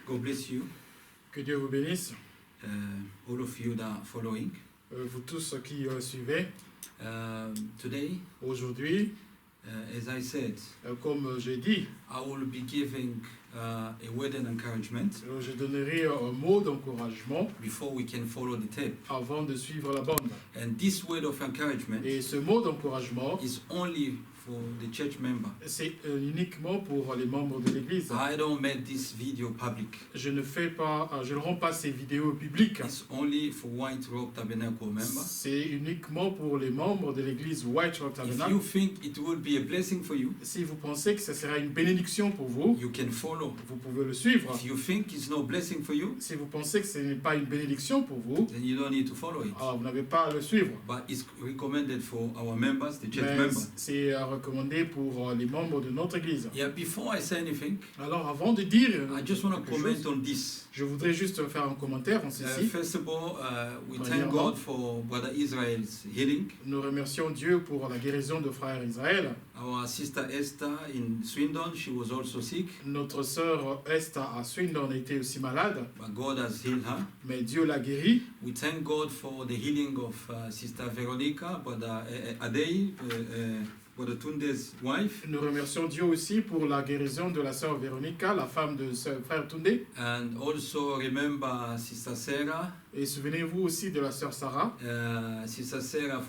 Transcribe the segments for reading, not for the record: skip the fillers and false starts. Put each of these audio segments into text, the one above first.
God bless you, Que Dieu vous bénisse, all of you that are following. vous tous qui suivez. Today, Aujourd'hui, as I said, comme j'ai dit, I will be giving a word and encouragement je donnerai un mot d'encouragement before we can follow the tape. avant de suivre la bande. And this word of encouragement Et ce mot d'encouragement, is only for the church member. c'est uniquement pour les membres de l'Église. I don't make this video public. Je ne rends pas ces vidéos publiques. It's only for White Rock Tabernacle members. C'est uniquement pour les membres de l'Église White Rock If Tabernacle. you think it will be a blessing for you, Si vous pensez que ça sera une bénédiction pour vous, you can follow. vous pouvez le suivre. If you think it's no blessing for you, Si vous pensez que ce n'est pas une bénédiction pour vous, then you don't need to follow it. alors vous n'avez pas à le suivre. But it's recommended for our members, the church Mais members. c'est recommandé pour les membres de notre Église. Yeah, before I say anything, Alors avant de dire I just want to quelque comment chose, on this. je voudrais juste faire un commentaire en ceci. First of all, we thank Premièrement, God for Brother Israel's healing. Nous remercions Dieu pour la guérison de frère Israël. Our sister Esther in Swindon, she was also sick, Notre sœur Esther à Swindon était aussi malade, but God has healed her. mais Dieu l'a guérie. We thank God for the healing of Sister Veronica, Brother Adey, Brother Tunde's wife. Nous remercions Dieu aussi pour la guérison de la sœur Véronica, la femme de frère Tunde. And also remember Sister Sarah, Et souvenez-vous aussi de la sœur Sarah, Sister Sarah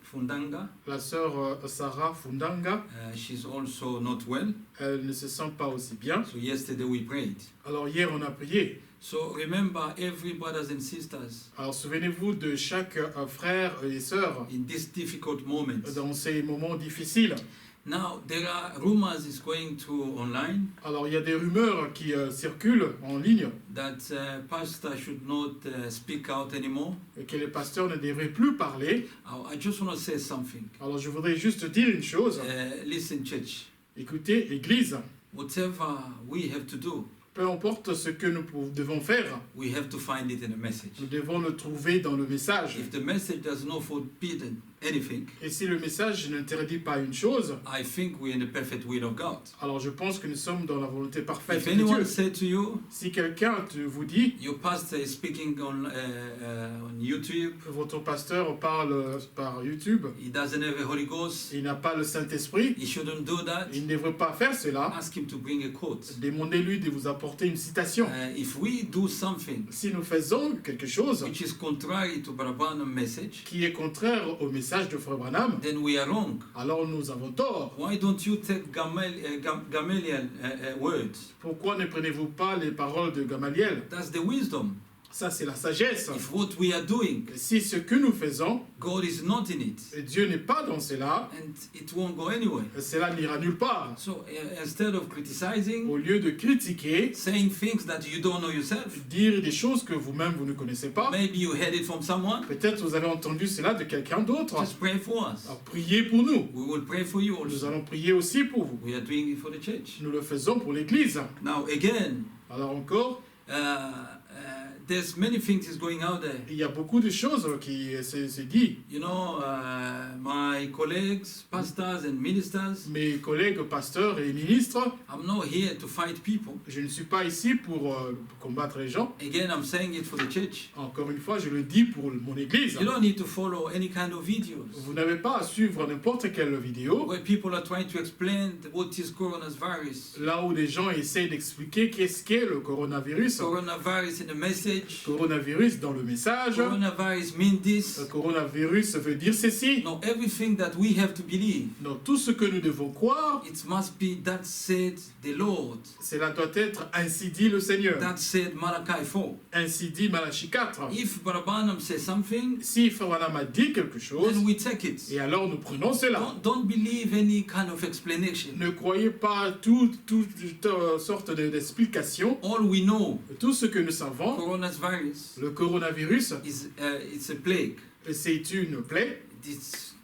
Fundanga. la sœur Sarah Fundanga. She's also not well. Elle ne se sent pas aussi bien. So yesterday we prayed. Alors hier on a prié. So remember every brothers and sisters Alors souvenez-vous de chaque frère et sœur in these difficult moments. dans ces moments difficiles. Now there are rumors is going to online Alors il y a des rumeurs qui circulent en ligne that pastor should not speak out anymore. et que les pasteurs ne devraient plus parler. I just want to say something. Alors je voudrais juste dire une chose. Listen, church. Écoutez, Église, Whatever we have to do, peu importe ce que nous devons faire, we have to find it in a message. nous devons le trouver dans le message. If the message does not forbid anything, Et si le message n'interdit pas une chose, I think we're in the perfect will of God. alors je pense que nous sommes dans la volonté parfaite If de anyone Dieu. said to you, Si quelqu'un vous dit, your pastor is speaking on YouTube, votre pasteur parle par YouTube, he doesn't have a Holy Ghost, il n'a pas le Saint-Esprit, he shouldn't do that, il ne devrait pas faire cela, ask him to bring a quote. demandez-lui de vous apporter une citation. If we do something Si nous faisons quelque chose which is contrary to Brabant message, qui est contraire au message de Frère Branham, then we are wrong. alors nous avons tort. Why don't you take Gamaliel words? Pourquoi ne prenez-vous pas les paroles de Gamaliel? That's the wisdom. Ça, c'est la sagesse. If what we are doing, Si ce que nous faisons, God is not in it, Dieu n'est pas dans cela, and it won't go anywhere. cela n'ira nulle part. So instead of criticizing, Au lieu de critiquer, saying things that you don't know yourself, dire des choses que vous-même vous ne connaissez pas, maybe you heard it from someone, peut-être vous avez entendu cela de quelqu'un d'autre. just pray for us. Alors priez pour nous. We will pray for you Nous also. allons prier aussi pour vous. We are doing it for the church. Nous le faisons pour l'Église. Now again, Alors encore, there's many things is going out there. il y a beaucoup de choses qui se disent. You know, my colleagues, pastors and ministers, Mes collègues pasteurs et ministres, I'm not here to fight people. je ne suis pas ici pour combattre les gens. Again, I'm saying it for the church. Encore une fois, je le dis pour mon Église. You don't need to follow any kind of videos Vous n'avez pas à suivre n'importe quelle vidéo where people are trying to explain what is coronavirus. là où des gens essaient d'expliquer qu'est-ce qu'est le coronavirus. Coronavirus in the message. Coronavirus dans le message. Coronavirus mean this. Le coronavirus veut dire ceci. No, everything that we have to believe, Donc tout ce que nous devons croire, it must be that said the Lord. cela doit être ainsi dit le Seigneur. That said Malachi 4. Ainsi dit Malachie 4. If Barabanam says something, Si Frère Branham a dit quelque chose, then we take it. et alors nous prenons cela. Don't believe any kind of explanation. Ne croyez pas toute sorte d'explication. All we know, Tout ce que nous savons, coronavirus le coronavirus, is it's a plague. c'est une plaie. It's,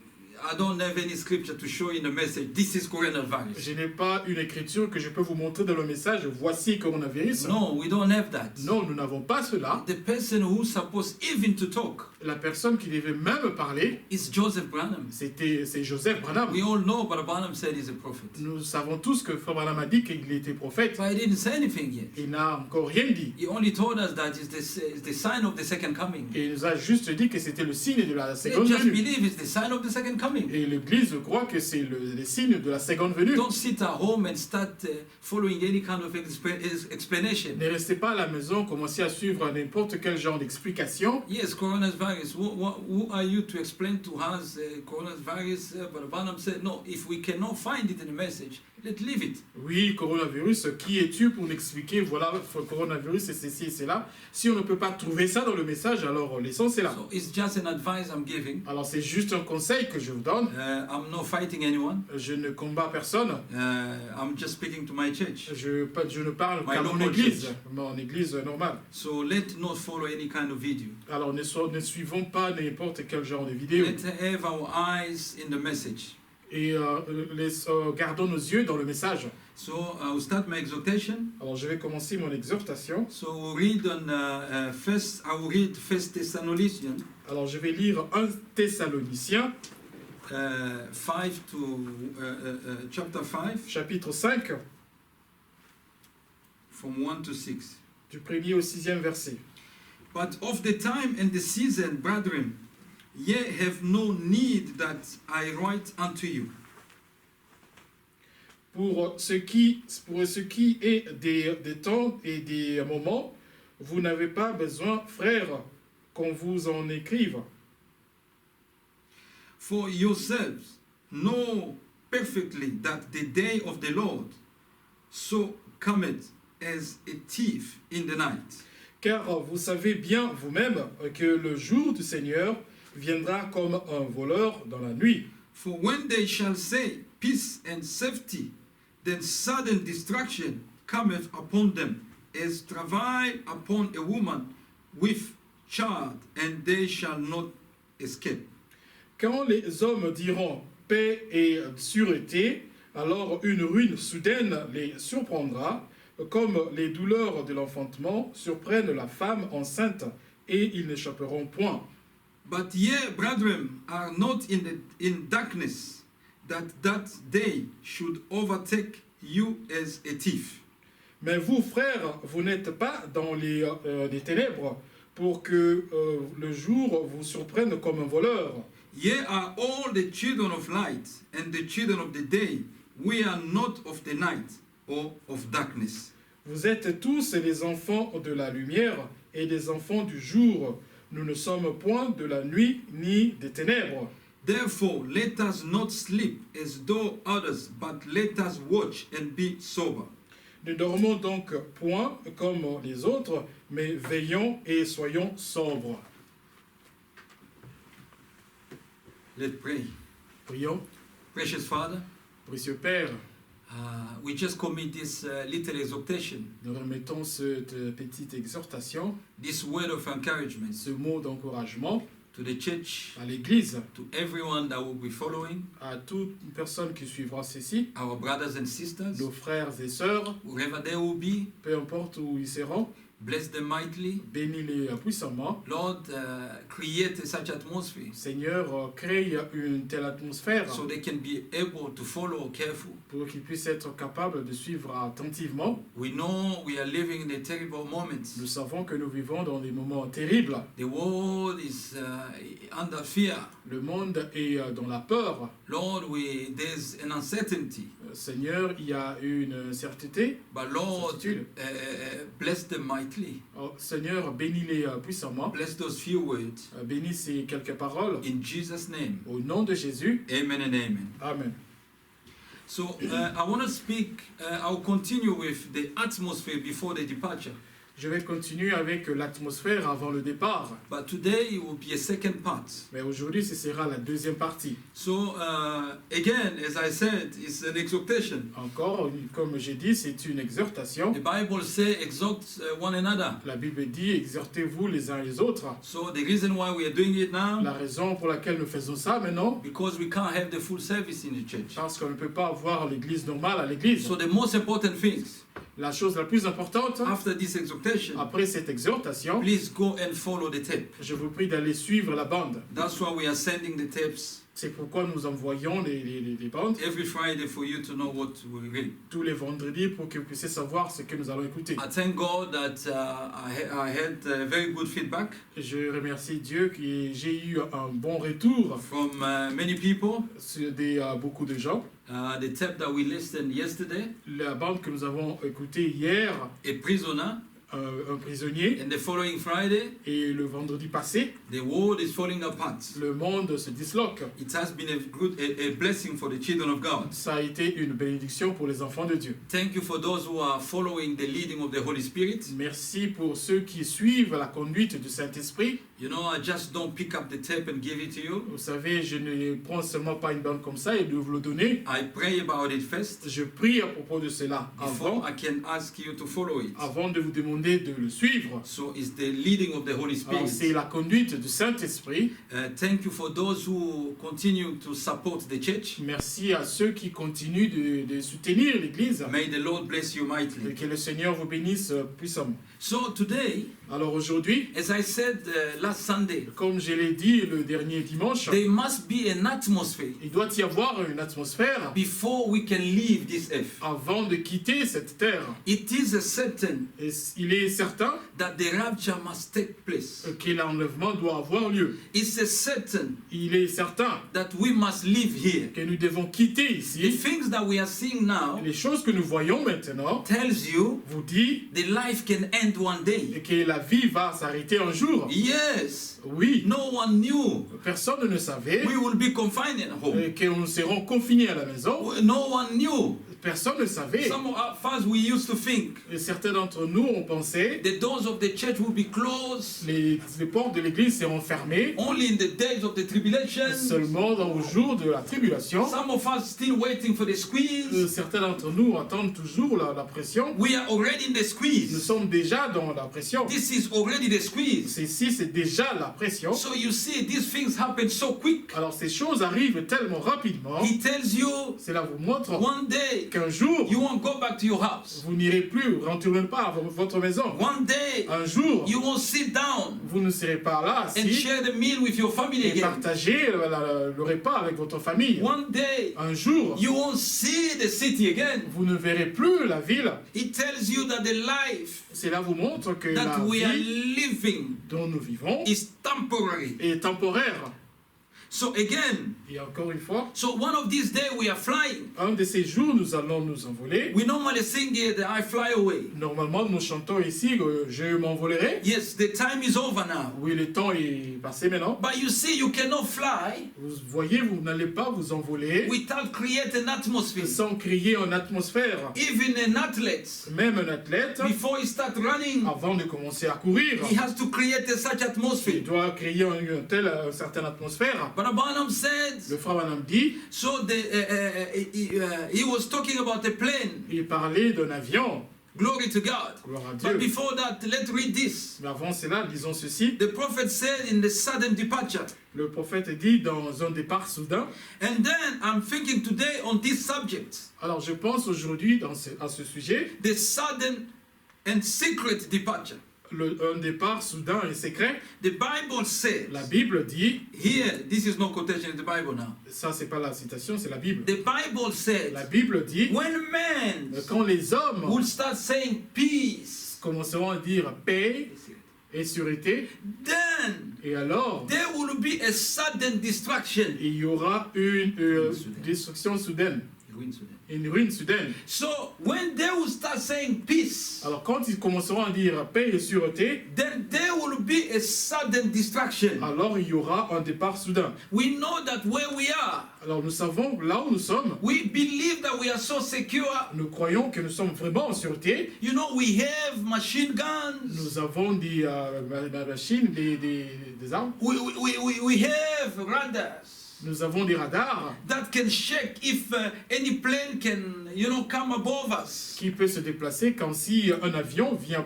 I don't have any scripture to show in the message, this is coronavirus. Je n'ai pas une écriture que je peux vous montrer dans le message. Voici coronavirus. No, we don't have that. Non, nous n'avons pas cela. The person who's supposed even to talk La personne qui devait même parler, is Joseph Branham. c'est Joseph Branham. We all know, but Branham said he's a prophet. Nous savons tous que Frère Branham a dit qu'il était prophète. But he didn't say anything yet. Il n'a encore rien dit. He only told us that it's the sign of the second coming. Et il nous a juste dit que c'était le signe de la They seconde just venue. believe it's the sign of the second coming. Et l'Église croit que c'est le signe de la seconde venue. Don't sit at home and start following any kind of explanation. Ne restez pas à la maison, commencez à suivre n'importe quel genre d'explication. Yes, coronavirus. Who are you to explain to us coronavirus? But Branham said, no, if we cannot find it in the message, let's leave it. Oui, coronavirus, qui es-tu pour m'expliquer, voilà, coronavirus, c'est ceci et cela. Si on ne peut pas trouver ça dans le message, alors laissons cela. So it's just an advice I'm giving. Alors c'est juste un conseil que je vous donne. I'm not fighting anyone. Je ne combats personne. I'm just speaking to my church. Je ne parle My qu'à mon local église, church. mon église normale. So let's not follow any kind of video. Alors ne suivons pas n'importe quel genre de vidéo. Let's have our eyes in the message. Et gardons nos yeux dans le message. So I'll start my exhortation. Alors je vais commencer mon exhortation. So we'll read on I will read First Thessalonians Alors je vais lire 1 Thessaloniciens, 5 to chapter 5 chapitre 5, from 1 to 6. du 1er au 6e verset. But of the time and the season, brethren, ye have no need that I write unto you. Pour ce qui est des temps et des moments, vous n'avez pas besoin, frères, qu'on vous en écrive. For yourselves know perfectly that the day of the Lord so cometh as a thief in the night. Car vous savez bien vous-même que le jour du Seigneur viendra comme un voleur dans la nuit. For when they shall say peace and safety, then sudden destruction cometh upon them, as travail upon a woman with child, and they shall not escape. Quand les hommes diront paix et sûreté, alors une ruine soudaine les surprendra, comme les douleurs de l'enfantement surprennent la femme enceinte, et ils n'échapperont point. But ye, brethren, are not in darkness, that day should overtake you as a thief. Mais vous, frères, vous n'êtes pas dans les ténèbres, pour que le jour vous surprenne comme un voleur. Ye are all the children of light, and the children of the day. We are not of the night or of darkness. Vous êtes tous les enfants de la lumière et des enfants du jour. Nous ne sommes point de la nuit ni des ténèbres. Therefore, let us not sleep as though others, but let us watch and be sober. Ne dormons donc point comme les autres, mais veillons et soyons sobres. Let's pray. Prions. Precious Father, Précieux Père, we just commit this little exhortation, nous remettons cette petite exhortation, this word of encouragement ce mot d'encouragement to the church, à l'Église, to everyone that will be following, à toute personne qui suivra ceci, our brothers and sisters, nos frères et sœurs, wherever they will be. peu importe où ils seront, Bless them mightily. bénis-les puissamment. Lord, create such atmosphere Seigneur, crée une telle atmosphère so they can be able to follow careful. pour qu'ils puissent être capables de suivre attentivement. We know we are living in a terrible moment. Nous savons que nous vivons dans des moments terribles. The world is under fear. Le monde est dans la peur. Lord, there's an uncertainty. Seigneur, il y a une incertitude. But Lord, bless them mightily. Oh, Seigneur, bénis-les puissamment. Bless those few words. Bénis ces quelques paroles. In Jesus' name. Au nom de Jésus. Amen and amen. Amen. So I want to speak, I'll continue with the atmosphere before the departure. Je vais continuer avec l'atmosphère avant le départ. But today it will be a second part. Mais aujourd'hui, ce sera la deuxième partie. So again, as I said, it's an exhortation. Encore, comme j'ai dit, c'est une exhortation. The Bible says exhort one another. La Bible dit, exhortez-vous les uns les autres. So the reason why we are doing it now, La raison pour laquelle nous faisons ça maintenant, because we can't have the full service in the church. parce qu'on ne peut pas avoir l'église normale à l'église. So the most important things La chose la plus importante, after this exhortation, après cette exhortation, please go and follow the tape. je vous prie d'aller suivre la bande. That's why we are sending the tapes C'est pourquoi nous envoyons les bandes every Friday for you to know what we read. tous les vendredis pour que vous puissiez savoir ce que nous allons écouter. I thank God that I had very good feedback Je remercie Dieu que j'ai eu un bon retour from many people. sur beaucoup de gens. The tape that we listened yesterday, La bande que nous avons écoutée hier, a prisoner, un prisonnier, and the following Friday, et le vendredi passé, the world is falling apart. le monde se disloque. It has been a blessing for the children of God. Ça a été une bénédiction pour les enfants de Dieu. Thank you for those who are following the leading of the Holy Spirit. Merci pour ceux qui suivent la conduite du Saint-Esprit. You know, I just don't pick up the tape and give it to you. Vous savez, je ne prends seulement pas une bande comme ça et de vous le donner. I pray about it first Je prie à propos de cela before I can ask you to follow it. avant de vous demander de le suivre. So it's the leading of the Holy Alors, c'est Spirit. la conduite du Saint-Esprit. Thank you for those who continue to support the church. Merci à ceux qui continuent de soutenir l'Église. May the Lord bless you Et mightily. que le Seigneur vous bénisse puissamment. So today, Alors aujourd'hui, as I said last Sunday, comme je l'ai dit le dernier dimanche, there must be an atmosphere il doit y avoir une atmosphère before we can leave this earth. avant de quitter cette terre. It is a certain Et il est certain that the rapture must take place. que l'enlèvement doit avoir lieu. It's a certain Il est certain that we must live here. que nous devons quitter The ici. things that we are seeing now Les choses que nous voyons maintenant tells you vous dit the life can end one day. que la vie va s'arrêter un jour. Yes, Oui, no one knew personne ne savait we will be confined at home. que nous serons confinés à la maison. No one knew. Personne ne savait. Some of us we used to think Et certains d'entre nous ont pensé the doors of the church will be closed les portes de l'église seront fermées only in the days of the tribulation. seulement dans le jour de la tribulation. Some of us still waiting for the squeeze. Certains d'entre nous attendent toujours la pression. We are already in the Nous squeeze. sommes déjà dans la pression. This is already the squeeze. Ceci, c'est déjà la pression. So you see, these things happen so quick. Alors ces choses arrivent tellement rapidement. He tells you Cela vous montre one day qu'un jour, you won't go back to your house. vous n'irez plus, vous rentrerez pas à votre maison. One day Un jour, you won't sit down vous ne serez pas là and assis share the meal with your family et again. partager le repas avec votre famille. One day Un jour, you won't see the city again. vous ne verrez plus la ville. He tells you that the life Cela vous montre que that la we are vie living dont nous vivons is temporary. est temporaire. So again, Et encore une fois, so one of these days we are flying. un de ces jours, nous allons nous envoler. We normally sing here that I fly away. Normalement, nous chantons ici je m'envolerai. Yes, the time is over now. Oui, le temps est passé maintenant. But you see, you cannot fly Vous voyez, vous n'allez pas vous envoler without creating an atmosphere. sans créer une atmosphère. Even an athlete, Même un athlète, before he starts running, avant de commencer à courir, he has to create such il atmosphere. doit créer une certaine atmosphère. But Branham said, Le frère Branham dit, so he was talking about a plane. il parlait d'un avion. Glory to God. Gloire à But Dieu. before that, let's read this. Mais avant cela, disons ceci. The prophet said in the sudden departure. Le prophète dit dans un départ soudain. And then I'm thinking today on this subject. Alors je pense aujourd'hui à ce sujet, The sudden and secret departure. un départ soudain et secret. The Bible says, La Bible dit, here, this is no quotation in the Bible now. ça c'est pas la citation, c'est la Bible. The Bible says, La Bible dit, when men quand les hommes will start saying peace, commenceront à dire paix et sûreté, then et alors there will be a sudden destruction. il y aura une destruction soudaine, une ruine soudaine. So when they will start saying peace, Alors quand ils commenceront à dire paix et sûreté, then there will be a sudden distraction. alors il y aura un départ soudain. We know that where we are, Alors nous savons, là où nous sommes, we believe that we are so secure. nous croyons que nous sommes vraiment en sûreté. You know, we have machine guns. Nous avons des machines, des armes. We have radars Nous avons des radars that can check if any plane can, you know, come above us. qui peuvent se déplacer quand si un avion vient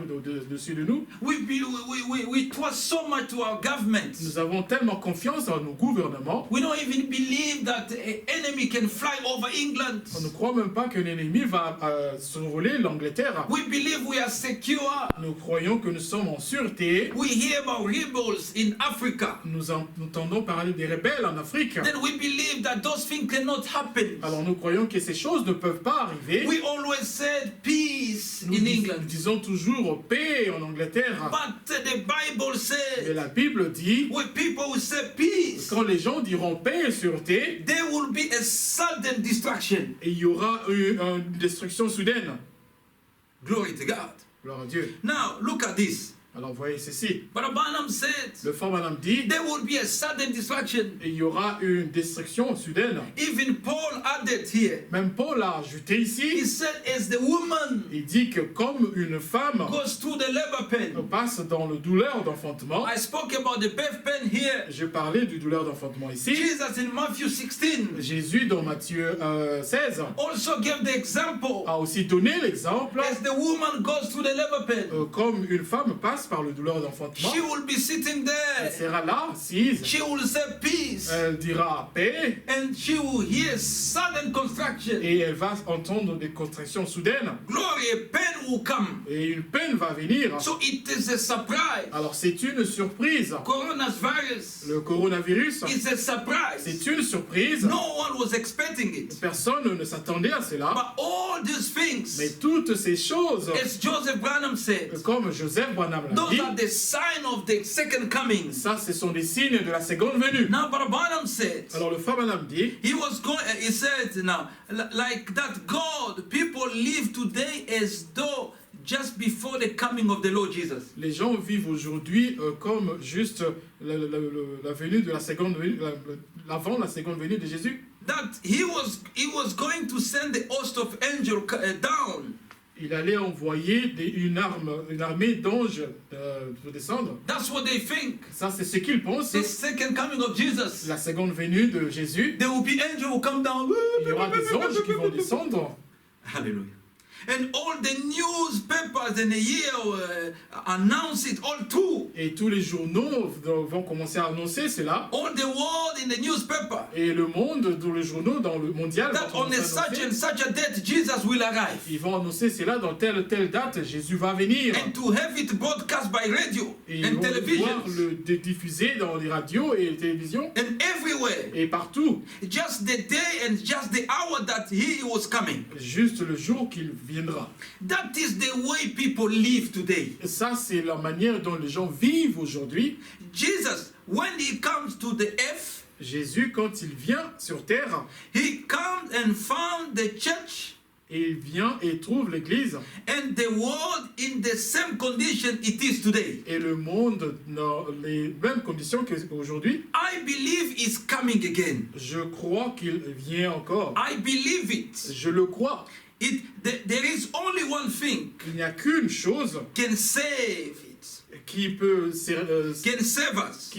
dessus de nous. We trust so much to our government. Nous avons tellement confiance en nos gouvernements. We don't even believe that an enemy can fly over England. On ne croit même pas qu'un ennemi va survoler l'Angleterre. We believe we are secure. Nous croyons que nous sommes en sûreté. We hear about rebels in Africa. Nous entendons parler des rebelles en Afrique. Then we believe that those things cannot happen. Alors nous croyons que ces choses ne peuvent pas arriver. We always said peace Nous in England. disons toujours paix en Angleterre. But the Bible Mais says la Bible dit, when people will say peace, quand les gens diront paix et sûreté, there will be a sudden distraction. il y aura une destruction soudaine. Glory to God. Gloire à Dieu. Now look at this. Alors voyez ceci. Brother Branham said Le frère Branham dit, there will be a sudden distraction. il y aura une destruction soudaine. Even Paul added here. Même Paul a ajouté He ici, said as the woman il dit que comme une femme goes through the labor pain. passe dans le douleur d'enfantement, I spoke about the birth pain here. j'ai parlé du douleur d'enfantement ici. Jesus in Matthew 16 Jésus dans Matthieu 16 also gave the example a aussi donné l'exemple as the woman goes through the labor pain. comme une femme passe par le douleur d'enfantement. She will be sitting Elle there. sera là, assise, She will say peace. elle dira paix And she will hear sudden contraction. et elle va entendre des contractions soudaines Glory, a pain will come. et une peine va venir. So it is a surprise. Alors c'est une surprise. Coronavirus Le coronavirus, is a surprise. c'est une surprise. No one was expecting it. Personne ne s'attendait à cela. But all these things, Mais toutes ces choses, as Joseph Branham said, comme Joseph Branham l'a those dit, are the sign of the second coming. ça ce sont des signes de la seconde venue. Now, Brother Branham said, Alors le frère Branham dit, he said now, like that God, people live today as though just before the coming of the Lord Jesus. les gens vivent aujourd'hui comme juste la venue de la seconde venue, avant la seconde venue de Jésus. That he was going to send the host of angels down. Il allait envoyer une armée d'anges pour descendre. That's what they think. Ça, c'est ce qu'ils pensent. The second coming of Jesus. La seconde venue de Jésus, There will be angels who come down. il y aura des anges qui vont descendre. Hallelujah. And all the newspapers in the year announce it all too. Et tous les journaux vont commencer à annoncer cela. All the world in the newspaper. Et le monde, dans les journaux, dans le mondial, That vont on a commencer à such and annoncer. such a date Jesus will arrive. Ils vont annoncer cela dans telle date, Jésus va venir. And to have it broadcast by radio Et ils and vont television pouvoir le diffuser dans les radios et les télévisions and everywhere. et partout. Just the day and just the hour that he was coming. Juste le jour qu'il viendra. That is the way people live today. Et ça, c'est la manière dont les gens vivent aujourd'hui. Jesus, when he comes to the earth, Jésus, quand il vient sur terre, he comes and found the church et il vient et trouve l'église and the world in the same condition it is today. et le monde dans les mêmes conditions qu'aujourd'hui. I believe he's coming again. Je crois qu'il vient encore. I believe it. Je le crois. There is only one thing Il n'y a qu'une chose can save it, qui peut can save us.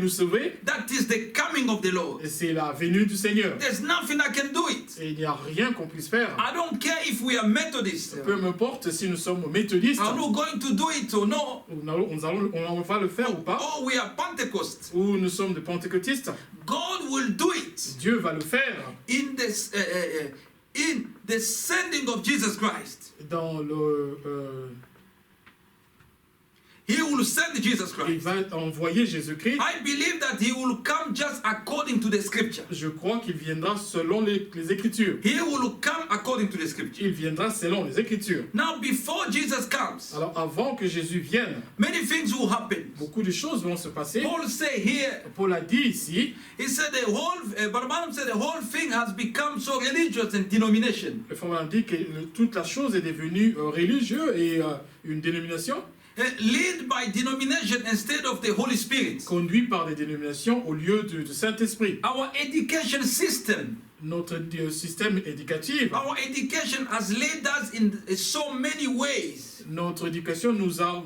nous sauver, That is the coming of the Lord. et c'est la venue du Seigneur. There's nothing I can do it. Et il n'y a rien qu'on puisse faire. I don't care if we are Methodists. Peu m'importe si nous sommes méthodistes, Are we going to do it or no? on va le faire ou pas, Or we are Pentecost. ou nous sommes des pentecôtistes. God will do it Dieu va le faire in this in the sending of Jesus Christ. dans He will send Jesus il Christ. va envoyer Jésus-Christ. I believe that he will come just according to the scripture. Je crois qu'il viendra selon les Écritures. He will come according to the scripture. Il viendra selon les Écritures. Now, before Jesus comes, Alors avant que Jésus vienne, many things will happen. beaucoup de choses vont se passer. Paul say here, Paul a dit ici, he said the whole, Barnabas said the whole thing has become so religious and denomination. le frère a dit que toute la chose est devenue religieuse et une dénomination. led by denomination instead of the Holy Spirit. conduits par des dénominations au lieu du Saint-Esprit. Our education system, Notre système éducatif, our education has led us in so many ways notre éducation nous a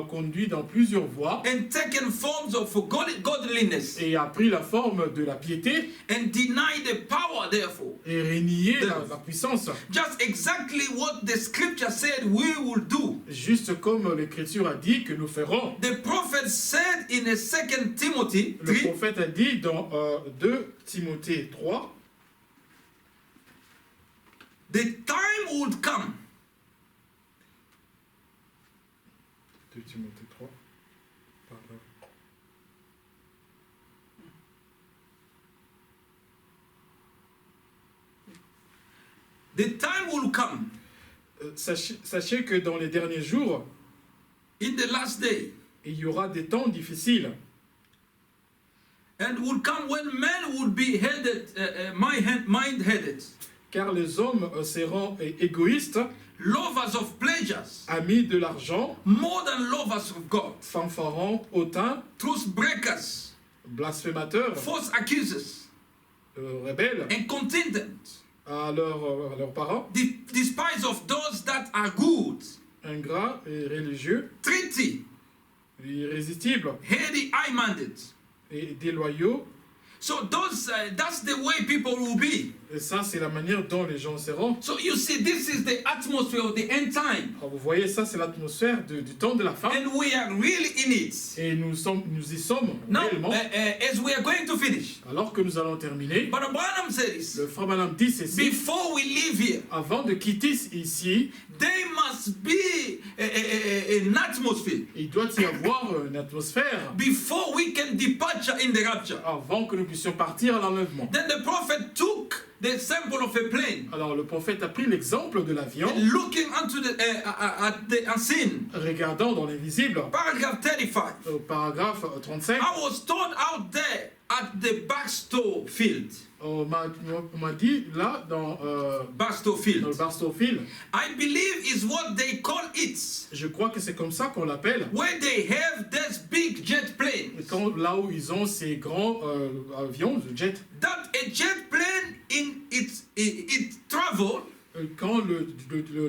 conduits dans plusieurs voies and taken forms of godliness et a pris la forme de la piété and denied the power, therefore. et renié la puissance. Just exactly what the scripture said we will do. Juste comme l'Écriture a dit que nous ferons. The prophet said in 2 Timothy Le 3, prophète a dit dans 2 Timothée 3, the time would come. 2 Timothée 3, pardon. The time will come Sachez que dans les derniers jours, in the last day, il y aura des temps difficiles. and will come when men would be mind-headed, Car les hommes seront égoïstes, lovers of pleasures, amis de l'argent, more than lovers of God, fanfarons, hautains, truth breakers, blasphémateurs, false accusers, rebelles incontinent, à leurs parents, despise of those that are good, ingrats et religieux, treaty, irrésistibles heady, high-minded. et déloyaux. So that's the way people will be. Et ça, c'est la manière dont les gens seront. So you see, this is the atmosphere of the end time, Alors, vous voyez, ça, c'est l'atmosphère du temps de la fin. and we are really in it. Et nous y sommes Now, réellement. as we are going to finish, Alors que nous allons terminer, Brother Branham says, le frère Branham dit ceci. before we leave here, Avant de quitter ici, there must be an atmosphere il doit y avoir une atmosphère before we can depart in the rapture. avant que nous puissions partir à l'enlèvement. Then the prophet took the sample of a plane, Alors le prophète a pris l'exemple de l'avion, looking unto at the unseen. regardant dans l'invisible, Paragraph 35. au paragraphe 35, I was told out there at the Barstow field. on m'a dit là, dans Barstow le field. Barstow Field, I believe is what they call it, je crois que c'est comme ça qu'on l'appelle, where they have this big jet plane. là où ils ont ces grands avions, jet, That a jet plane it travel, quand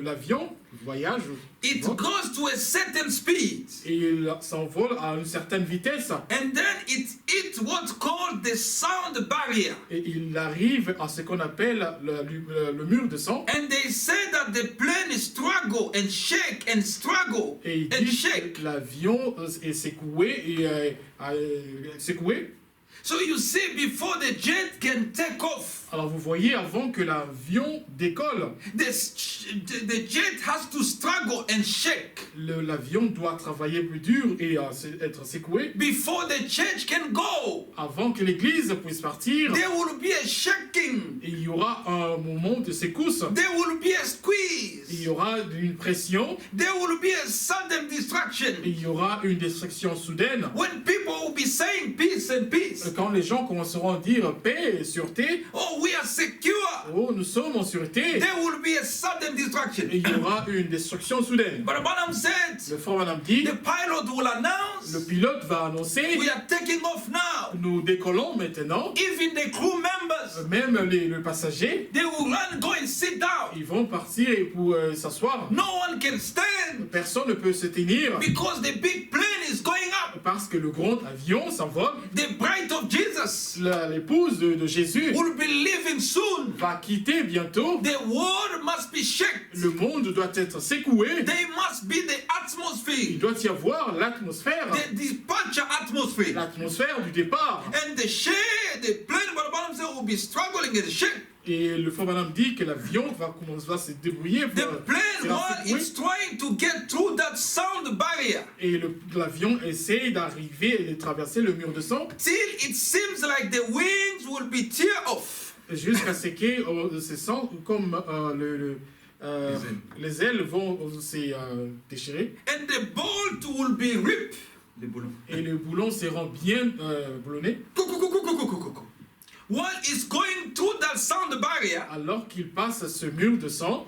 l'avion voyage, it goes to a certain speed, et il s'envole à une certaine vitesse, and then it hits what's called the sound barrier. et il arrive à ce qu'on appelle le mur de son, And they say that the plane struggle and shake and struggle et il and dit shake. que l'avion est secoué secoué. So you see, before the jet can take off, Alors vous voyez, avant que l'avion décolle, the jet has to struggle and shake l'avion doit travailler plus dur et être secoué. before the church can go. Avant que l'église puisse partir, There will be a shaking. il y aura un moment de secousse, There will be a il squeeze. y aura une pression, There will be a sudden distraction. il y aura une destruction soudaine. When people will be saying peace and peace. Quand les gens commenceront à dire paix et sûreté, Oh, we are secure. oh, nous sommes en sûreté, There will be a sudden distraction. et il y aura une destruction soudaine. But Branham said, Le frère Madame dit, the pilot will announce, le pilote va annoncer, we are taking off now. nous décollons maintenant, Even the crew members, même les passagers, they will run, go and sit down. ils vont partir pour s'asseoir. No one can stand Personne ne peut se tenir because the big plane is going up. parce que le grand avion s'envole. The bride of Jesus L'épouse de Jésus will be leaving soon. va quitter bientôt. The world must be shaken. Le monde doit être secoué. There must be the Il atmosphere, doit y avoir l'atmosphère, the departure atmosphere. l'atmosphère du départ. And the shade, the plane, but Branham said, will be struggling and shake. Et le frère Madame dit que l'avion va se débrouiller. The plane, c'est la while secouer. it's trying to get through that sound barrier, Et l'avion essaie d'arriver et de traverser le mur de son till it seems like the wings will be tear off. jusqu'à ce que se sent comme les ailes vont se déchirer And the bolt will be ripped. The boulon. et le boulon sera bien boulonné. While it's going through that sound barrier, Alors qu'il passe ce mur de son,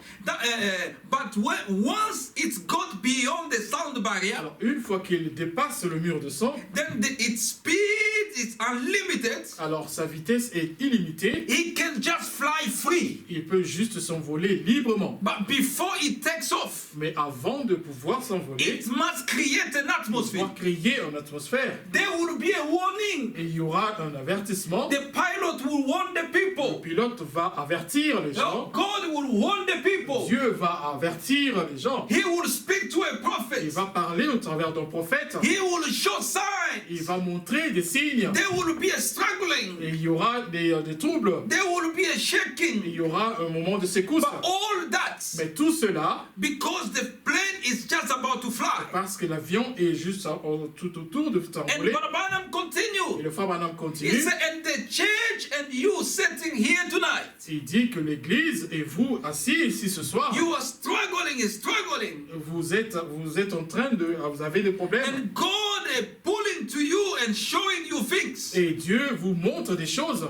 but once it's got beyond the sound barrier, Alors, une fois qu'il dépasse le mur de sang, then its speed is unlimited. alors sa vitesse est illimitée. He can just fly free. Il peut juste s'envoler librement. But before it takes off, Mais avant de pouvoir s'envoler, it must create an il atmosphere. doit créer une atmosphère. There will be a warning. Et il y aura un avertissement. The pilot will warn the Le people. pilote va avertir les gens. God will warn the people. Dieu va avertir les gens. He will speak to a Il prophet. va parler au travers d'un prophète. He will show signs. Il va montrer des signes. There will be a struggling. Et il y aura des troubles. There will be a Il shaking. y aura un moment de secousse. But all that, Mais tout cela, because the plane is just about to fly. parce que l'avion est juste tout autour de And s'envoler. Brother Branham Et continue. le frère Branham He continue. said, and the church and you sitting here tonight, Il dit que l'Église et vous assis ici ce soir, you are struggling and struggling. vous êtes en train de, vous avez des problèmes. And God is pulling to you and showing you things Et Dieu vous montre des choses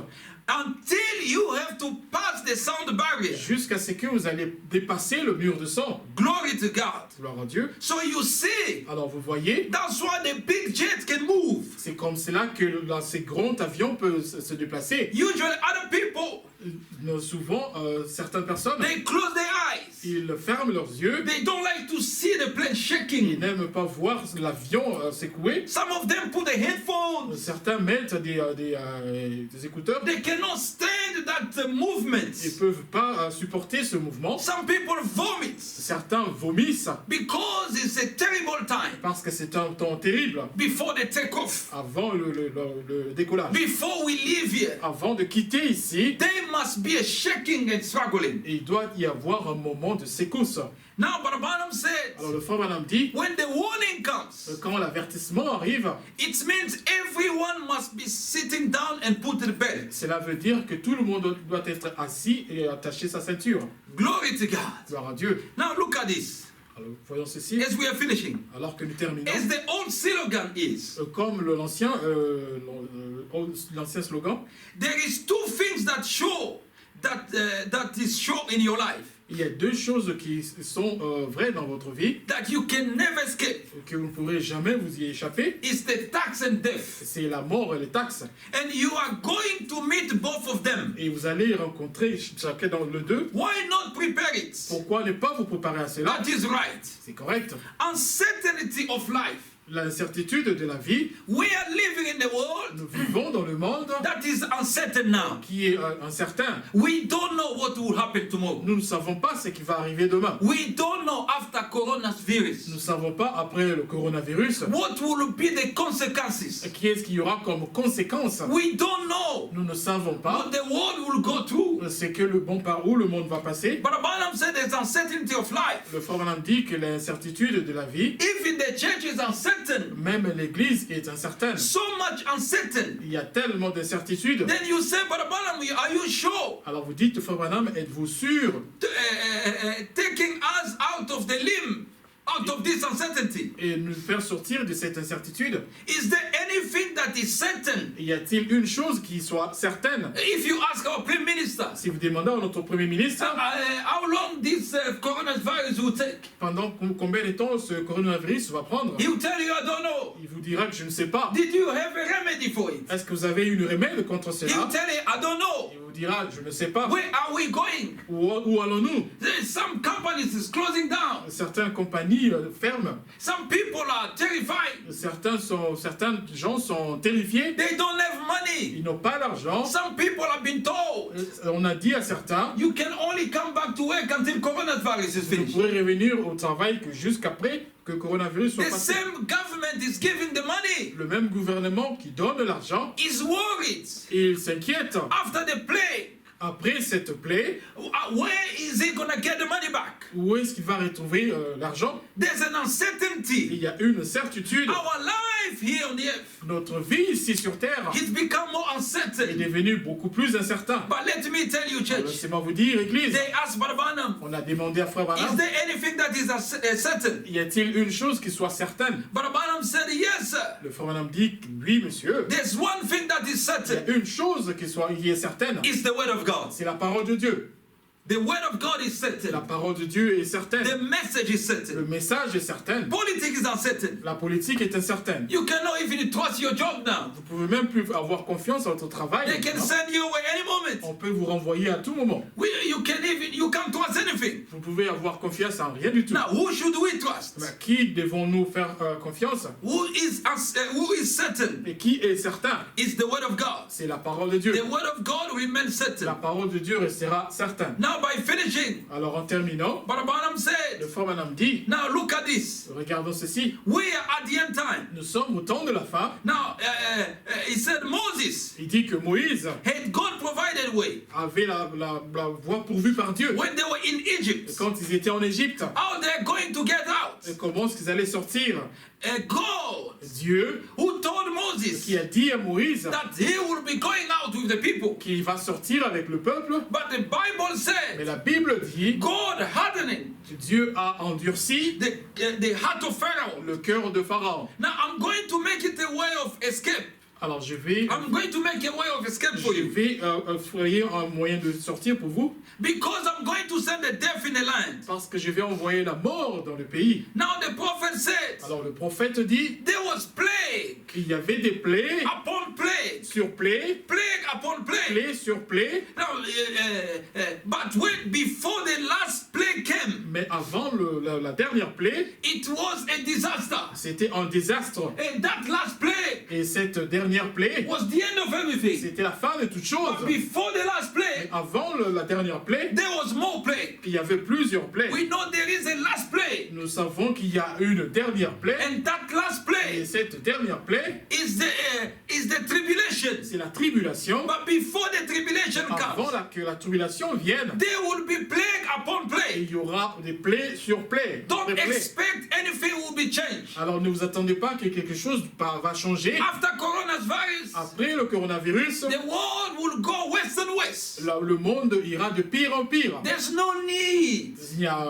until you have to pass the sound barrier. jusqu'à ce que vous allez dépasser le mur de sang. Glory to God. Gloire à Dieu. So you see, Alors vous voyez, that's why the big jet can move. c'est comme cela que ces grands avions peuvent se déplacer. Usually other people, Souvent, certaines personnes, they close their eyes. ils ferment leurs yeux. They don't like to see the plane Ils shaking. n'aiment pas voir l'avion secouer. Some of them put the headphones. Certains mettent des écouteurs. They cannot stand that Ils movement. ne peuvent pas supporter ce mouvement. Some people vomit Certains vomissent because it's a terrible time parce que c'est un temps terrible before the takeoff. avant le décollage. Before we leave here, Avant de quitter ici, there must be a shaking and struggling. il doit y avoir un moment de secousse. Now, Brother Branham said, Alors le frère Branham dit, when the warning comes, quand l'avertissement arrive, it means everyone must be sitting down and put the belt. cela veut dire que tout le monde doit être assis et attacher sa ceinture. Glory to God. Gloire à Dieu. Now look at this. Alors voyons ceci, As we are finishing, alors que nous terminons. as the old slogan is, Comme l'ancien slogan, there is two things that show that is show in your life il y a deux choses qui sont vraies dans votre vie, that you can never escape. que vous ne pourrez jamais vous y échapper. It's the tax and death, C'est la mort et les taxes. and you are going to meet both of them. Et vous allez rencontrer chacun dans le deux. Why not prepare it? Pourquoi ne pas vous préparer à cela? That is right. C'est correct. Uncertainty of life. L'incertitude de la vie, We are living in the world nous vivons dans le monde that is uncertain now. qui est incertain. We don't know what will happen tomorrow. Nous ne savons pas ce qui va arriver demain. We don't know after Nous coronavirus ne savons pas après le coronavirus what will be the consequences. qu'est-ce qu'il y aura comme conséquence. We don't know Nous ne savons pas what the world will go through. c'est que le bon par où le monde va passer. But Branham said there's uncertainty of life. Le frère Branham dit que l'incertitude de la vie, Even the church is uncertain. même l'Église est incertaine. So much uncertain. Il y a tellement d'incertitudes. Then you say, but Branham, are you sure? Alors vous dites, frère Branham, êtes-vous sûr Taking us out of the limb, out of this uncertainty. et nous faire sortir de cette incertitude? Is there anything that is certain? Y a-t-il une chose qui soit certaine? If you ask our Prime Minister, Si vous demandez à notre Premier ministre, how long this coronavirus will take, pendant combien de temps ce coronavirus va prendre, he will tell you, I don't know. il vous dira que je ne sais pas. Did you have a remedy for it? Est-ce que vous avez une remède contre He will cela? tell you, I don't know. Il vous dira, je ne sais pas. Where are we going? Où allons-nous? Some companies is closing down. Certaines compagnies ferment. Some people are terrified. Certains gens sont terrifiés. They don't have money. Ils n'ont pas d'argent. Some people have been told, On a dit à certains, you can only come back to work until coronavirus is vous finished. pourrez revenir au travail que jusqu'après que le coronavirus soit The passé. same government is giving the money. Le même gouvernement qui donne l'argent, Is worried il s'inquiète. after the play. Après cette plaie, Where is he gonna get the money back? où est-ce qu'il va retrouver l'argent? There's an Il uncertainty. y a une certitude. Our life here on the earth Notre vie ici sur Terre has become more est uncertain. devenue beaucoup plus incertaine. But let me tell you, Alors, church, laissez-moi vous dire, Église, they asked Brother Branham, on a demandé à Frère is Branham, there anything that is certain? y a-t-il une chose qui soit certaine? Brother Branham said, yes, sir. Le Frère Branham dit, oui, monsieur. There's one thing that is Il y certain. a une chose qui est certaine, It's the word of God. c'est la parole de Dieu. The word of God is La certain. parole de Dieu est certaine. The message is Le certain. message est certain. Politics is uncertain. La politique est incertaine. You cannot even trust your job now. Vous pouvez même plus avoir confiance en votre travail. They can maintenant. send you away any moment. On peut vous renvoyer à tout moment. You can't trust anything. Vous pouvez avoir confiance en rien du tout. Now, who should we trust? Mais qui devons-nous faire confiance? Who is certain? Et qui est certain? Is the word of God. C'est la parole de Dieu. The word of God remains La certain. parole de Dieu restera certaine. Now, by finishing, Alors en terminant, Brother Branham le said, frère Branham dit, now look at this. regardons ceci, We are at the end time. nous sommes au temps de la fin. Now, he said Moses Il dit que Moïse had God provided way avait la voie pourvue par Dieu. when they were in Et Egypt. quand ils étaient en Égypte, How they're going to get out? et comment est-ce qu'ils allaient sortir? A God Dieu who told Moses qui a dit à Moïse that he will be going out with the people. qu'il va sortir avec le peuple. But the Bible Mais said la Bible dit God hardening que Dieu a endurci the heart of Pharaoh. le cœur de Pharaon. Now I'm going to make it a way of escape. Alors je vais I'm going to make a way of escape for you. frayer un moyen de sortir pour vous, Because I'm going to send the deaf in the land. parce que je vais envoyer la mort dans le pays. Now the prophet said Alors le prophète dit there was plague qu'il y avait des plaies upon plague. sur plaies, Plague upon plague. plaies sur plaies, Now, but when before the last plague came, mais avant la dernière plaie, it was a disaster. c'était un désastre. And that last plague Et cette dernière plaie, was the end of everything. c'était la fin de toute chose. But before the last Mais plague, avant la dernière plaie, there was more plague. il y avait plusieurs plaies. We know there is a last plague. Nous savons qu'il y a une dernière plaie, And that last et plague cette dernière plaie, is the tribulation. c'est la tribulation. But before the tribulation Avant comes, que la tribulation vienne, there will be plague upon et plague. il y aura des plaies sur plaies. Don't Des plaies. expect anything will be changed. Alors ne vous attendez pas que quelque chose va changer. After coronavirus, Après le coronavirus, the world will go west and west. le monde ira de pire en pire. There's no need Il n'y a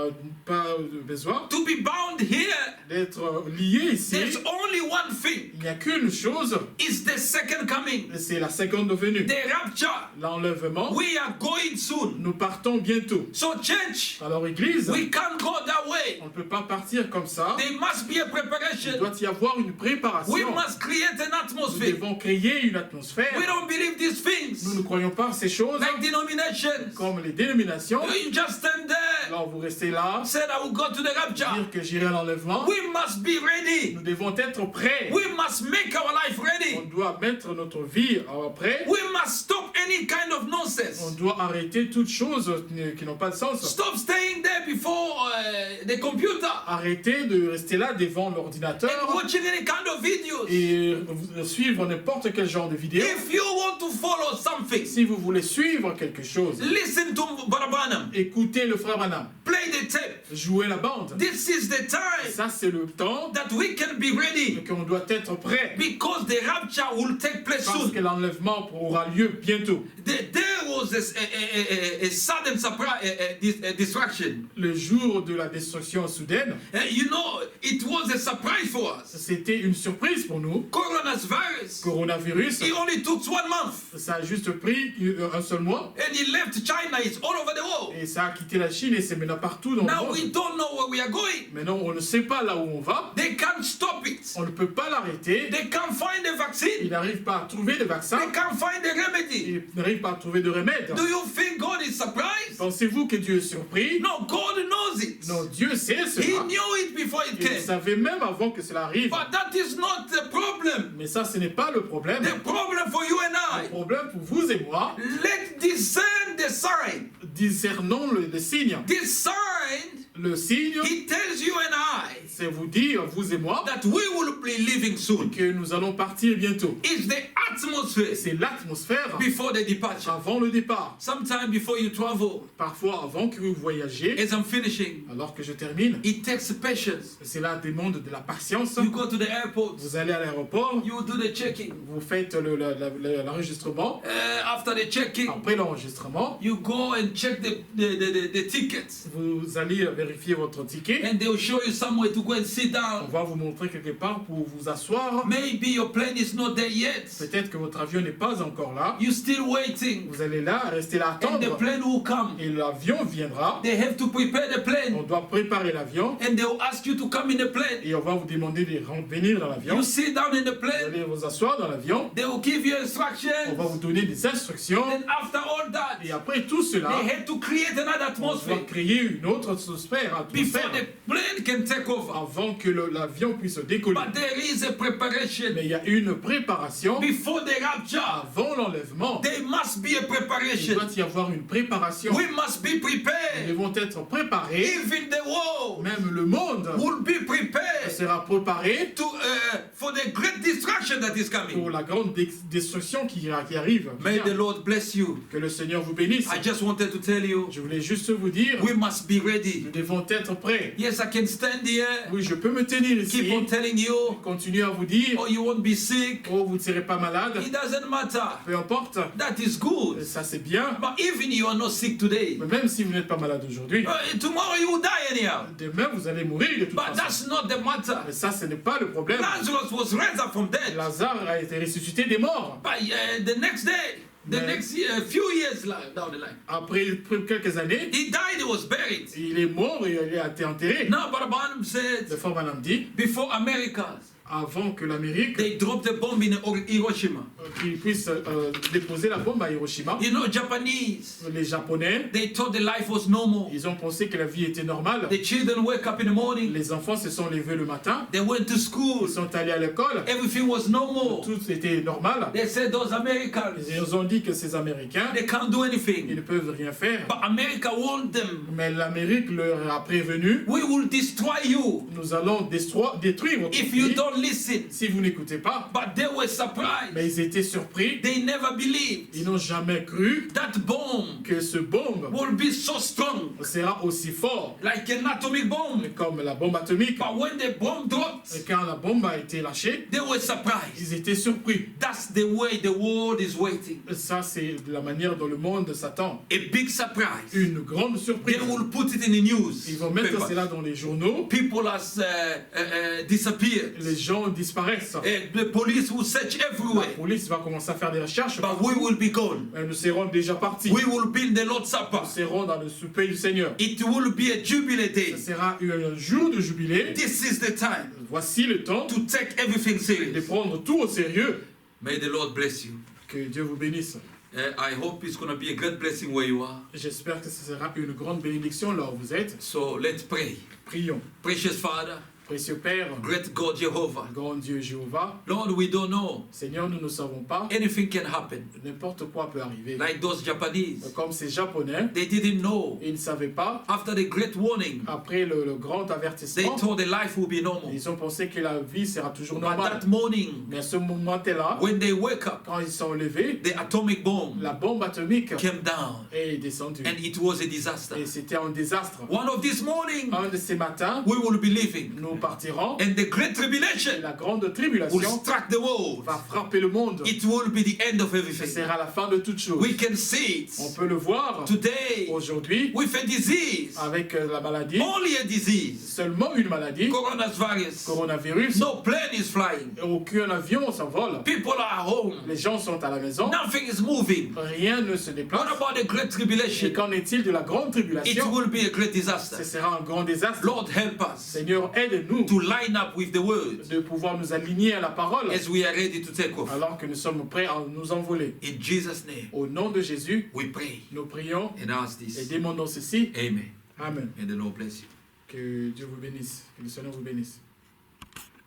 pas besoin to be bound here. d'être lié ici. There's only one thing. Il n'y a qu'une chose, It's the second coming. c'est la seconde venue. The rapture. L'enlèvement. We are going soon. Nous partons bientôt. So church, Alors Église, we can't go that way. on ne peut pas partir comme ça. There must be a Il preparation. doit y avoir une We préparation. must create an Nous atmosphere. devons créer une atmosphère. We don't believe these things. Nous ne croyons pas ces choses Like denominations. comme les dénominations. You just stand there. Alors vous restez là, Said I will go to the rapture. dire que j'irai à l'enlèvement. We must be ready. Nous devons être prêts. We must make our life On ready. doit mettre notre vie prêt. We must stop any kind of On nonsense. doit arrêter toutes choses qui n'ont pas de sens. Stop staying there before the computer Arrêtez de rester là devant and l'ordinateur watching any kind of videos. et suivre n'importe quel genre de vidéo. If you want to follow something, Si vous voulez suivre quelque chose, listen to Brother Branham. écoutez le frère Branham, Play the tape. jouez la bande. This is the time Ça, c'est le temps that we can be ready qu'on doit être prêt because the rapture will take place parce soon. que l'enlèvement aura lieu bientôt. There was a sudden surprise, distraction. Le jour de la destruction soudaine, You know, it was a surprise for us. c'était une surprise pour nous. Coronavirus, Coronavirus, it only took 1 month. ça a juste pris un seul mois And he left China, it's all over the world. et ça a quitté la Chine et c'est maintenant partout dans le Now we monde. don't know where we are going. Maintenant, on ne sait pas là où on va. They can't stop it. On ne peut pas l'arrêter. They can't find a Il vaccine. n'arrive pas à trouver de vaccin. They can't find a remedy. Il n'arrive pas à trouver de remède. Do you think God is surprised? Pensez-vous que Dieu est surpris? No, God knows it. Non, Dieu sait He cela. knew it before it Il came. savait même avant que cela arrive. But that is not the problem. Mais ça, ce n'est pas le problème. The problem for you and Le I, problème pour vous et moi, let's discern the sign. discernons le signe. This sign, Le signe, he tells you and I c'est vous dire, vous et moi, that we will be leaving soon. que nous allons partir bientôt. It's the atmosphere C'est l'atmosphère before the departure. avant le départ. Sometime before you travel, Parfois, avant que vous voyagiez, as I'm finishing, alors que je termine, it takes patience. c'est là demande de la patience. You go to the airport, Vous allez à l'aéroport, you do the checking. vous faites l'enregistrement. After the checking, Après l'enregistrement, you go and check the tickets. vous allez vérifier vérifier votre ticket. and they'll show you somewhere to go and sit On down. va vous montrer quelque part pour vous asseoir. Maybe your plane is not there yet. Peut-être que votre avion n'est pas encore là. You're still waiting, Vous allez là, rester là, and the attendre. plane will come. Et l'avion viendra. They have to prepare the On plane, doit préparer l'avion. and they'll ask you to come in the plane. Et on va vous demander de venir dans l'avion. You sit down in the Vous plane. allez vous asseoir dans l'avion. They will give you On va instructions. vous donner des instructions. And after all that, Et après tout cela, they had to create another on doit atmosphere créer une autre atmosphère before the plane can take over. avant que l'avion puisse décoller. But there is a preparation Mais il y a une préparation before the rapture. avant l'enlèvement. There must be a Il preparation. doit y avoir une préparation. We must be Nous prepared. devons être préparés. Even the world Même le monde will be prepared sera préparé to for the great destruction that is pour coming. la grande destruction qui arrive. May the Lord bless you. Que le Seigneur vous bénisse. I just wanted to tell you, Je voulais juste vous dire, we must be ready. nous devons être prêts. Yes, I can stand here, Oui, je peux me tenir ici, keep on telling you, continuer à vous dire, oh, you won't be sick. oh, vous ne serez pas malade, It doesn't matter. peu importe, That is good. ça c'est bien. But even you are not sick today, Mais même si vous n'êtes pas malade aujourd'hui, tomorrow you will die anyhow. demain vous allez mourir de toute But façon. that's not the matter. Mais ça, ce n'est pas le problème. Lazarus was raised up from dead. Lazare a été ressuscité des morts. But the next day, the Mais- next few years down the line, Après quelques années, he died, he was buried. il est mort et il a été enterré. Now, Brother Branham said, Le Frère Branham dit, before Americas, avant que l'Amérique they dropped a bomb in Hiroshima. qu'il puisse déposer la bombe à Hiroshima, You know, Japanese, les Japonais, they thought the life was normal. ils ont pensé que la vie était normale. The children wake up in the morning, Les enfants se sont levés le matin, they went to school, ils sont allés à l'école, everything was normal. tout était normal. They said those Americans, Ils ont dit que ces Américains, they can't do ils anything. ne peuvent rien faire. But America warned them, Mais l'Amérique leur a prévenu, we will destroy you nous allons détruire votre if you pays don't listen. si vous n'écoutez pas. But they were surprised. Mais ils étaient surpris, They never believed ils n'ont jamais cru that bomb que ce bombe will be so strong, sera aussi fort like an atomic bomb. comme la bombe atomique. But when the bomb Et dropped, quand la bombe a été lâchée, they were surprised. ils étaient surpris. That's the way the world is waiting. Ça, c'est la manière dont le monde s'attend. A big surprise. Une grande surprise. They will put it in the news. Ils vont mettre papers. cela dans les journaux. People has disappeared. Les gens disparaissent. The police will search La everywhere. police va commencer à faire des recherches. But we will be gone. Et nous serons déjà partis. We will be in the Lord's Supper. Nous serons dans le souper du Seigneur. It will be a jubilee day. Ce sera un jour de jubilé. This is the time Voici le temps to take everything de serious. prendre tout au sérieux. May the Lord bless you. Que Dieu vous bénisse. I hope it's going to be a great blessing where you are. J'espère que ce sera une grande bénédiction là où vous êtes. So let's pray. Prions. Precious Father, Précieux Père, great God Jehovah. grand Dieu Jéhovah, Lord, we don't know. Seigneur, nous ne savons pas. Anything can happen. N'importe quoi peut arriver. Like those Japanese. Comme ces Japonais, They didn't know. ils ne savaient pas. After the great warning, Après le grand they avertissement, thought the life will be normal. ils ont pensé que la vie sera toujours But normale. that morning, Mais à ce moment-là, when they wake up, quand ils sont levés, the atomic bomb la bombe atomique came down est descendue. and it was a disaster. Et c'était un désastre. One of this morning, Un de ces matins, we will be leaving nous partirons and the great et tribulation la grande will tribulation strike the world. va frapper le monde. It will be the end of Ce everything. sera la fin de toute chose. We can see On it peut le voir today aujourd'hui with a disease, avec la maladie, only a disease, seulement une maladie, coronavirus. coronavirus. No plane is flying. Aucun avion s'envole. People are at home. Les gens sont à la maison. Nothing is moving. Rien ne se What déplace. about the great Et tribulation? qu'en est-il de la grande It tribulation? will be a great Ce disaster. sera un grand désastre. Lord, help us Seigneur, aide-nous to line up with the word de pouvoir nous aligner à la parole as we are ready to take off. alors que nous sommes prêts à nous envoler. In Jesus' name, Au nom de Jésus, we pray nous prions and ask et this. demandons ceci. Amen. Amen. And the Lord bless you. Que Dieu vous bénisse. Que le Seigneur vous bénisse.